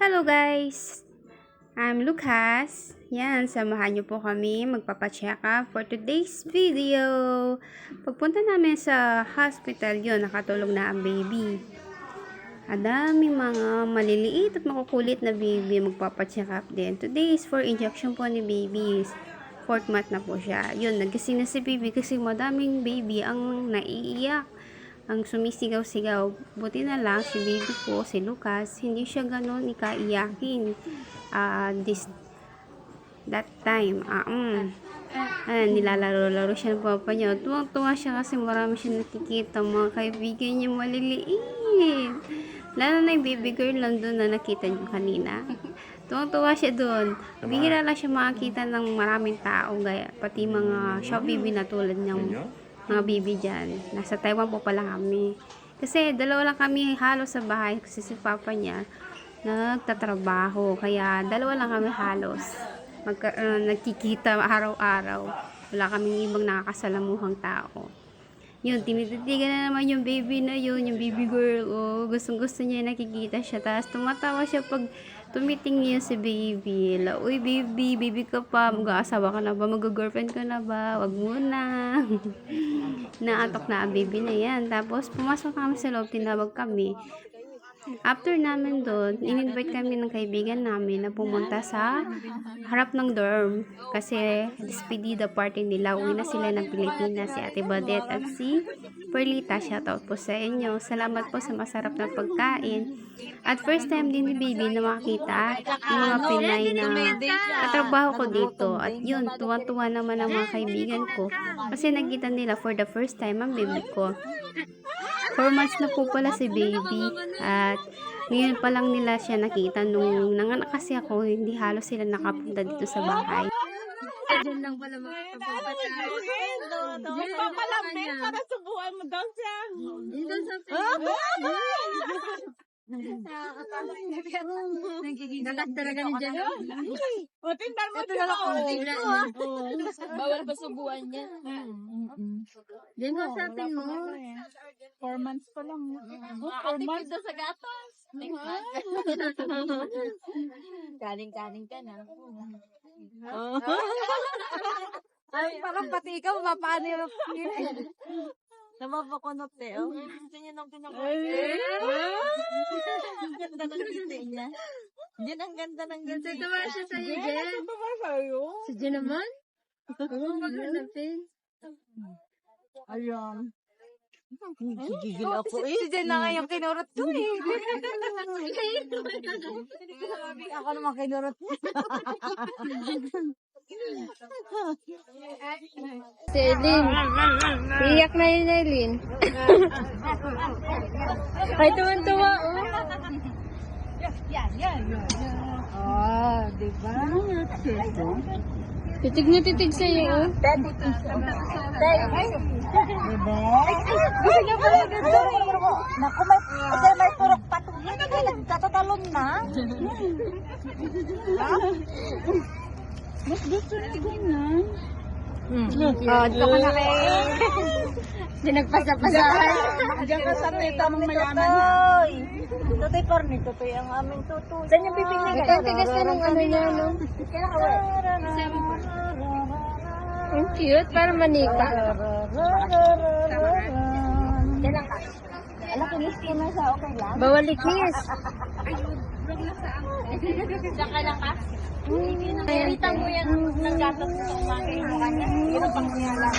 Hello guys! I'm Lucas. Yan, samahan niyo po kami magpapacheck up for today's video. Pagpunta namin sa hospital, yun, nakatulog na ang baby. Adaming mga maliliit at makukulit na baby magpapacheck up din. Today is for injection po ni babies. 4th month na po siya. Yun, nagising na si baby kasi madaming baby ang naiiyak. Ang sumisigaw-sigaw. Buti na lang si baby ko, si Lucas, hindi siya ganun ikaiyakin. That time, nilalaro-laro siya ng papa niya. Tuwang-tuwa siya kasi marami siya nakikita mga kaibigan niya maliliit. Lalo na yung baby girl lang doon na nakita niyo kanina. Tuwang-tuwa siya doon. Bihira lang siya makakita ng maraming tao, gaya pati mga shop baby na tulad ng mga baby dyan. Nasa Taiwan po pala kami. Kasi dalawa lang kami halos sa bahay kasi si papa niya nagtatrabaho. Kaya dalawa lang kami halos. Nagkikita araw-araw. Wala kaming ibang nakakasalamuhang tao. Yun, tinititigan na naman yung baby na yun, yung baby girl. Oh, gustong-gusto niya nakikita siya. Tapos tumatawa siya pag tumitingin si baby. Uy, baby ka pa. Mag-aasawa ka na ba? Mag-girlfriend ka na ba? Wag muna. Naatok na ang baby na yan. Tapos pumasok kami sa loob, tinawag kami. After namin doon, in-invite kami ng kaibigan namin na pumunta sa harap ng dorm. Kasi despedida party nila. Uwi na sila ng Pilipinas, si Ate Badet at si Perlita. Shoutout po sa inyo. Salamat po sa masarap na pagkain. At first time din ni baby na makita yung mga Pinay na katrabaho ko dito. At yun, tuwa-tuwa naman ang mga kaibigan ko. Kasi nakita nila for the first time ang baby ko. 4 months na po pala si baby at ngayon pa lang nila siya nakita nung nanganak kasi ako, hindi halos sila nakapunta dito sa bahay. Diyan lang pala makapagpapatay. Diyan Papalambing para subuan mo daw siya. Doon sa Nakat talaga ni Jan. O, tindal mo Ito na lang ako. Bawal pa subuan niya. Diyan ka sa atin mo. 4 months pa lang. 4 months na sa gatas. Kaling-kaling ka na. Ay, parang pati ikaw, paano yung namapakunot eh. Gusto niya nang pinakain. Ang ganda ng ngiti niya. Diyan ang ganda ng ngiti. Tuwa siya sa'yo, Jen. Si Jen naman? Oo, maghanapin. Ayan. Gigigil ako eh. Si Jen na nga yung kinurot ko eh. Ako naman kinurot. Si Eileen. Iyak na yun, Eileen. Ay, tuwan-tuwa, oh. Ah, diba? Titig na titig sa'yo, oh. Diba? Gusto niya pala ganito eh. Naku, may turok patong yan. Nagkatatalon na. Mas gusto niya ganyan. Oh, dito ka na kay... Dinagpasa-pasahan. Diyan ka sa tita mong mayaman. Tutoy porni, tutoy ang aming tutoy. Saan yung bibig niya? Ito, tigas na ng ano niya, no? Ang cute, parang manika. Yan lang ka. Ala, kinis ko na sa okay lang. Bawal ikis. Diyan ka lang ka? Nakita mo yan ng gatas sa kumakain mo kanya. Yun ang pangyalan.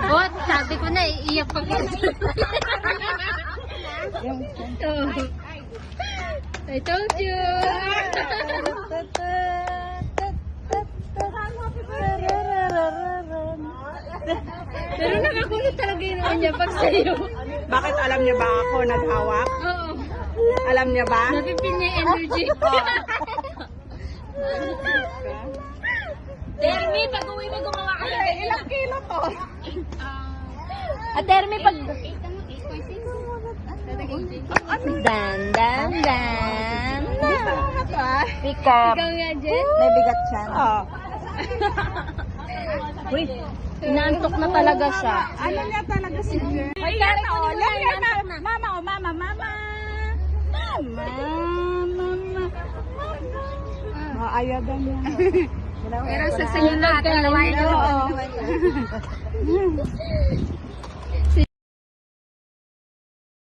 Oh, sabi ko na, iiyak pag I told you. Pero nakakulot talaga yun niya pag sa'yo. Bakit alam niya ba ako naghawak? Oo. Alam niya ba? Napipin niya yung energy. Termi, pag uwi mo gumawa ka lang. Ilang kilo to? Termi, pag... Dan, dan, dan. Pick up. Ikaw nga, Jen. May bigat siya. Oo. Uy, inaantok na talaga siya. Ano niya talaga si Jen? Ay, yan o. Mama, mama. Ayaw daw niya. Pero sa inyo lahat, dalawa ito.